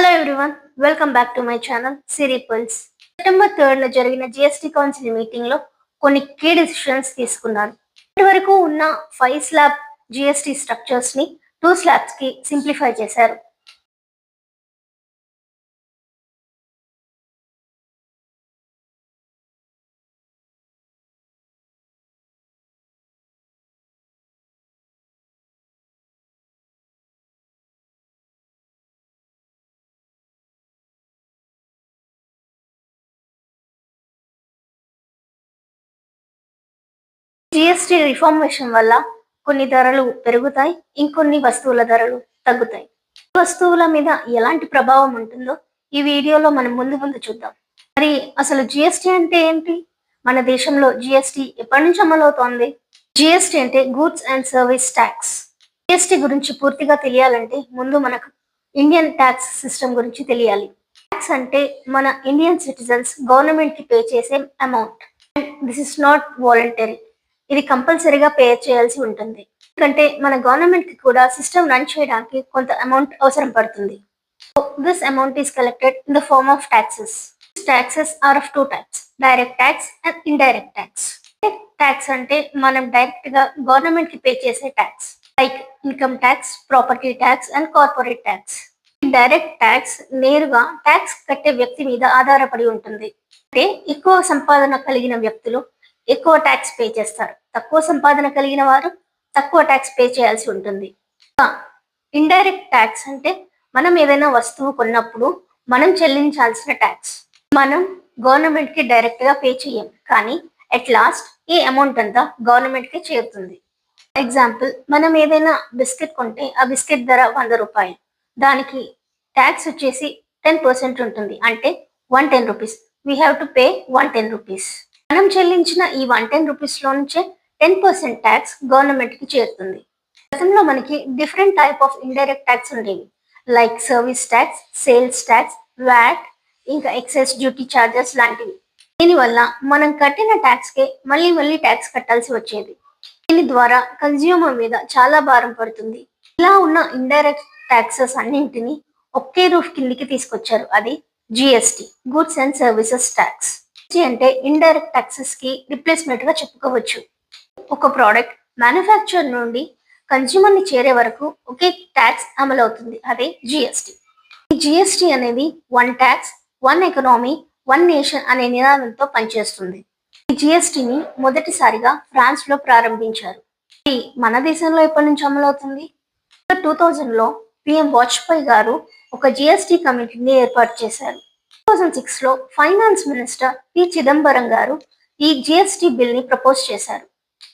Hello everyone, welcome back to my channel Siri pulse. September 3 జరిగిన GST council meeting లో కొన్ని key decisions తీసుకున్నారు. ఇప్పటివరకు ఉన్న 5 స్లాబ్ జిఎస్టీ స్ట్రక్చర్స్ ని 2 స్లాబ్స్ కి సింప్లిఫై చేశారు. జిఎస్టీ రిఫార్మేషన్ వల్ల కొన్ని ధరలు పెరుగుతాయి, ఇంకొన్ని వస్తువుల ధరలు తగ్గుతాయి. వస్తువుల మీద ఎలాంటి ప్రభావం ఉంటుందో ఈ వీడియోలో మనం ముందు చూద్దాం. మరి అసలు జిఎస్టీ అంటే ఏంటి? మన దేశంలో జిఎస్టీ ఎప్పటి నుంచి అమలవుతోంది? జిఎస్టీ అంటే goods and service tax. GST గురించి పూర్తిగా తెలియాలంటే ముందు మనకు ఇండియన్ ట్యాక్స్ సిస్టమ్ గురించి తెలియాలి. ట్యాక్స్ అంటే మన ఇండియన్ సిటిజన్స్ గవర్నమెంట్ కి పే చేసే amount. This is not voluntary. ఇది కంపల్సరీగా పే చేయాల్సి ఉంటుంది. ఎందుకంటే మన గవర్నమెంట్ కి కూడా సిస్టమ్ రన్ చేయడానికి కొంత అమౌంట్ అవసరం పడుతుంది. This amount is collected in the form of taxes. Taxes are of two types: direct tax and indirect tax. Tax అంటే మనం డైరెక్ట్ గా గవర్నమెంట్ కి పే చేసే tax, like income tax, property tax and corporate tax. Direct tax నేరుగా tax కట్టే వ్యక్తి మీద ఆధారపడి ఉంటుంది. అంటే ఎక్కువ సంపాదన కలిగిన వ్యక్తులు ఎక్కువ ట్యాక్స్ పే చేస్తారు, తక్కువ సంపాదన కలిగిన వారు తక్కువ ట్యాక్స్ పే చేయాల్సి ఉంటుంది. ఇండైరెక్ట్ ట్యాక్స్ అంటే మనం ఏదైనా వస్తువు కొన్నప్పుడు మనం చెల్లించాల్సిన ట్యాక్స్. మనం గవర్నమెంట్ కి డైరెక్ట్ గా పే చేయం, కానీ అట్ లాస్ట్ ఈ అమౌంట్ అంతా గవర్నమెంట్ కి చేరుతుంది. ఎగ్జాంపుల్, మనం ఏదైనా బిస్కెట్ కొంటే ఆ బిస్కెట్ ధర 100 రూపాయలు, దానికి ట్యాక్స్ వచ్చేసి 10% ఉంటుంది, అంటే 110 rupees. We have to pay 110 rupees. మనం చెల్లించిన ఈ 110 రూపీస్ లో నుంచే 10% ట్యాక్స్ గవర్నమెంట్ కి చేరుతుంది. గతంలో మనకి different type of indirect tax ఉండేవి, like service tax, sales tax, VAT, ఇంకా ఎక్సైజ్ డ్యూటీ చార్జెస్ లాంటివి. దీనివల్ల మనం కట్టిన ట్యాక్స్ కే మళ్ళీ ట్యాక్స్ కట్టాల్సి వచ్చేది. దీని ద్వారా కన్స్యూమర్ మీద చాలా భారం పడుతుంది. ఇలా ఉన్న ఇండైరెక్ట్ ట్యాక్సెస్ అన్నింటినీ ఒకే రూఫ్ కిందికి తీసుకొచ్చారు, అది GST, goods and services tax. అంటే ఇండైరెక్ట్ ట్యాక్సెస్ కి రిప్లేస్మెంట్ గా చెప్పుకోవచ్చు. ఒక ప్రోడక్ట్ మ్యానుఫ్యాక్చర్ నుండి కన్స్యూమర్ ని చేరే వరకు ఒకే ట్యాక్స్ అమలవుతుంది, అదే జిఎస్టి. ఈ జిఎస్టి అనేది one tax, one economy, one nation అనే నినాదంతో పనిచేస్తుంది. ఈ జిఎస్టిని మొదటిసారిగా ఫ్రాన్స్ లో ప్రారంభించారు. ఇది మన దేశంలో ఎప్పటి నుంచి అమలవుతుంది? 2000 లో పిఎం వాజ్పేయి గారు ఒక జిఎస్టి కమిటీని ఏర్పాటు చేశారు. 2006 లో finance minister P Chidambaram garu ఈ జిఎస్టి బిల్ ని ప్రపోజ్ చేశారు.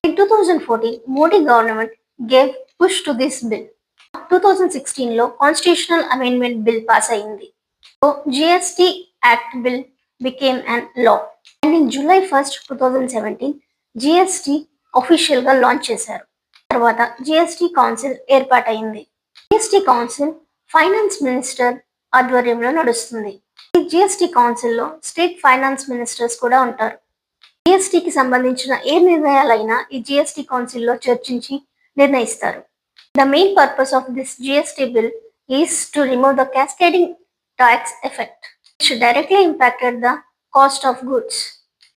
In 2014, Modi government gave push to this bill. 2016 లో కాన్స్టిట్యూషనల్ అమెండ్మెంట్ బిల్ పాస్ అయింది. GST act bill became an law. And in July 1st, 2017, GST official గా లాంచ్ చేశారు. తర్వాత జిఎస్టి కౌన్సిల్ ఏర్పాటైంది. GST council finance minister ఆధ్వర్యంలో నడుస్తుంది. ఈ జిఎస్టి కౌన్సిల్ లో స్టేట్ ఫైనాన్స్ మినిస్టర్స్ కూడా ఉంటారు. జిఎస్టికి సంబంధించిన ఏ నిర్ణయాలైనా ఈ జిఎస్టి కౌన్సిల్ లో చర్చించి నిర్ణయిస్తారు. The main purpose of this GST bill is to remove the cascading tax effect which directly impacted the cost of goods.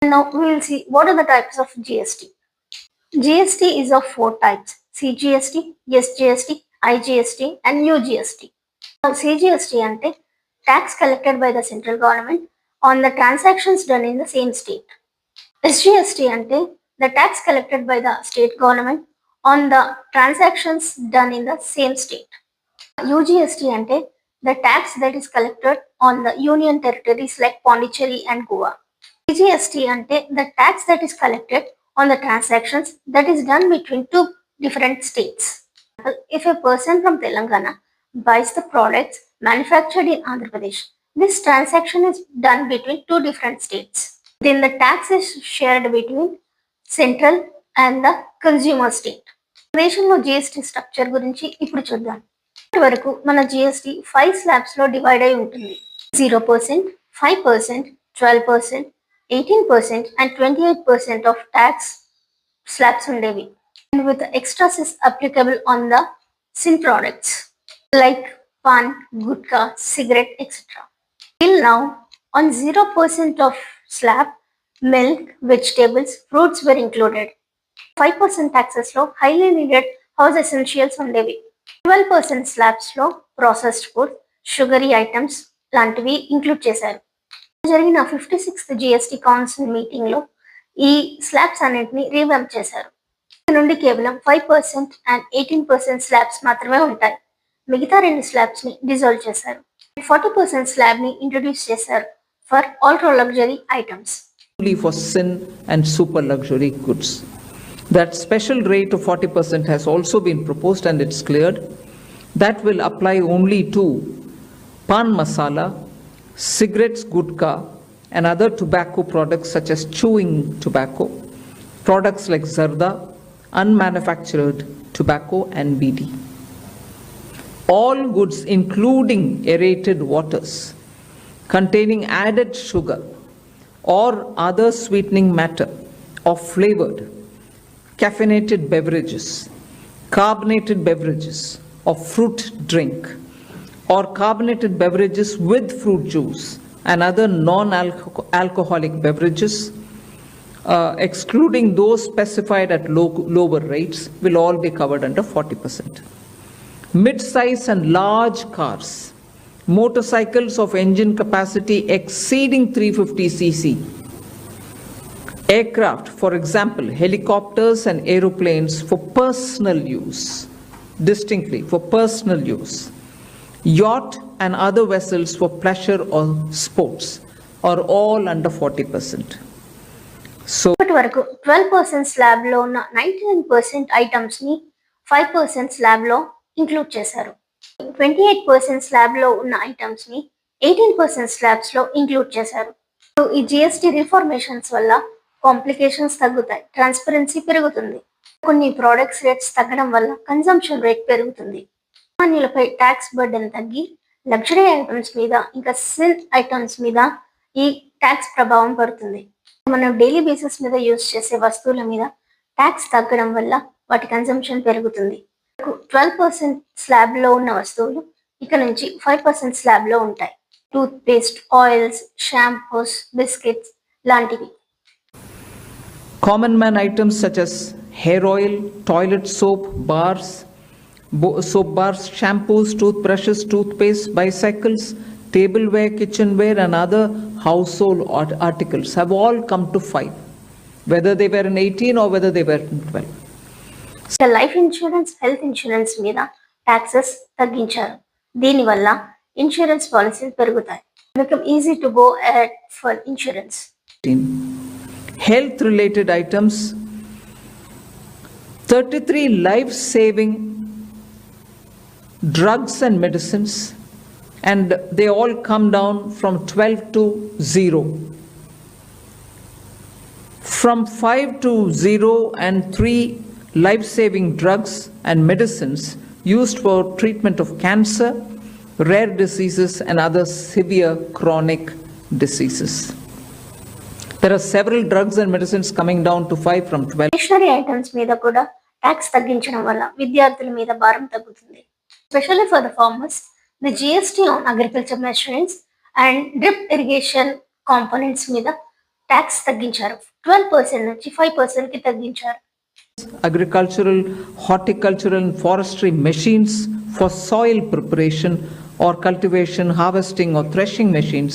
Now we will see what are the types of GST. GST is of 4 types: CGST, SGST, IGST and UGST. Now CGST ante tax collected by the central government on the transactions done in the same state. SGST ante the tax collected by the state government on the transactions done in the same state. UGST ante the tax that is collected on the union territories like Pondicherry and Goa. CGST ante the tax that is collected on the transactions that is done between two different states. If a person from Telangana buys the products manufactured in Andhra Pradesh, this transaction is done between two different states. Then the tax is shared between central and the consumer state. దేశంలో GST structure గురించి ఇప్పుడు చూద్దాం. వరకు మన GST 5 slabs లో divide అయి ఉంటుంది. 0%, 5%, 12%, 18% and 28% of tax slabs ఉండేవి. And with extra cess applicable on the sin products like pan, gutka, cigarette, etc. Till now, on 0% of slab, milk, vegetables, fruits were included. 5% taxes లో highly needed house essentials ఉండేవి. 12% slabs లో processed food, sugary items లాంటివి include చేశారు. జరిగిన 56th GST council meeting లో ఈ slabs అన్నింటినీ revamp చేశారు. నుండి కేవలం 5% అండ్ 18% స్లాబ్స్ మాత్రమే ఉంటాయి. మిగతా 2 స్లాబ్స్ ని డిజాల్వ్ చేశారు. 40% స్లాబ్ ని ఇంట్రొడ్యూస్ చేశారు for ultra luxury items. Only for sin and super luxury goods. That special rate of 40% has also been proposed and it's cleared. That will apply only to pan masala, cigarettes, gutka, and other tobacco products such as chewing tobacco, products like zarda, unmanufactured tobacco, and BD. All goods including aerated waters containing added sugar or other sweetening matter or flavored caffeinated beverages, carbonated beverages or fruit drink or carbonated beverages with fruit juice and other non-alcoholic beverages, excluding those specified at lower rates, will all be covered under 40%. Mid-size and large cars, motorcycles of engine capacity exceeding 350cc, aircraft, for example, helicopters and aeroplanes for personal use, distinctly for personal use, yacht and other vessels for pleasure or sports are all under 40%. So, ఇప్పటి వరకు 12% slab లో ఉన్న 99% items ని 5% slab లో include చేశారు. 28% slab లో ఉన్న items ని 18% స్లాబ్స్ లో ఇంక్లూడ్ చేశారు. ఈ జిఎస్టి రిఫార్మేషన్స్ వల్ల కాంప్లికేషన్స్ తగ్గుతాయి, ట్రాన్స్పరెన్సీ పెరుగుతుంది. కొన్ని ప్రోడక్ట్స్ రేట్స్ తగ్గడం వల్ల కన్సంప్షన్ రేట్ పెరుగుతుంది. సామాన్యులపై ట్యాక్స్ బర్డెన్ తగ్గి లగ్జరీ ఐటమ్స్ మీద ఇంకా సిన్ ఐటమ్స్ మీద ఈ ట్యాక్స్ ప్రభావం పడుతుంది. మనం డైలీ బేసిస్ మీద యూజ్ చేసే వస్తువుల మీద ట్యాక్స్ తగ్గడం వల్ల వాటి కన్సంప్షన్ పెరుగుతుంది. 12% స్లాబ్ లో ఉన్న వస్తువులు ఇక నుంచి 5% స్లాబ్ లో ఉంటాయి. Toothpaste, oils, shampoos, biscuits లాంటివి. common man items such as hair oil, toilet soap, soap bars, shampoos, toothbrushes, toothpaste, bicycles, tableware, kitchenware, and other household articles have all come to 5, whether they were in 18 or whether they were in 12. Life insurance, health insurance మీద taxes తగ్గించారు. దీనివల్ల insurance పాలసీలు పెరుగుతాయి. Become easy to go ahead for insurance. Health related items, 33 life saving drugs and medicines, and they all come down from 12 to 0. From 5 to 0 and 3 life saving drugs and medicines used for treatment of cancer, rare diseases, and other severe chronic diseases. There are several drugs and medicines coming down to 5 from 12. Stationery items మీద కూడా tax తగ్గించడం వల్ల విద్యార్థుల మీద భారం తగ్గుతుంది. Especially for the farmers, the GST on agriculture machineries and drip irrigation components మీద tax తగ్గించారు. 12% నుంచి 5% కి తగ్గించారు. Agricultural, horticultural, and forestry machines for soil preparation or cultivation, harvesting, or threshing machines,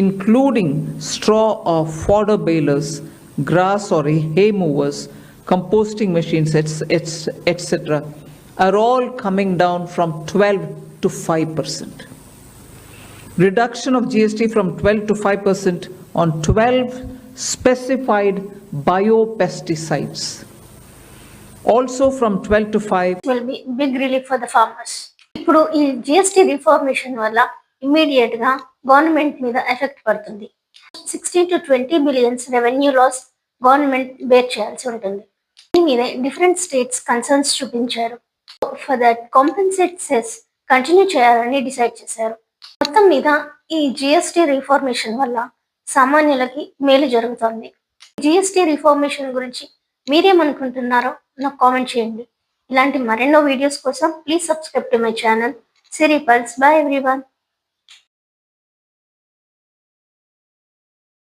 including straw or fodder balers, grass or hay movers, composting machines, etc., are all coming down from 12 to 5%. Reduction of GST from 12 to 5% on 12 specified biopesticides. Also from 12 to 5 will be big relief for the farmers. ఇప్పుడు ఈ GST reformation వల్ల immediate గా government మీద effect పడుతుంది. 16 to 20 billions revenue loss government bear చేయాల్సి ఉంటుంది. దీని మీద డిఫరెంట్ స్టేట్స్ కన్సర్న్స్ చూపించారు. For that compensate cess continue చేయాలని డిసైడ్ చేశారు. మొత్తం మీద ఈ జిఎస్టి రిఫార్మేషన్ వల్ల సామాన్యులకి మేలు జరుగుతుంది. జిఎస్టి రిఫార్మేషన్ గురించి మీరేమనుకుంటున్నారో నాకు కామెంట్ చేయండి. ఇలాంటి మరెన్నో వీడియోస్ కోసం please subscribe to my channel. Siri Pulse. Bye everyone.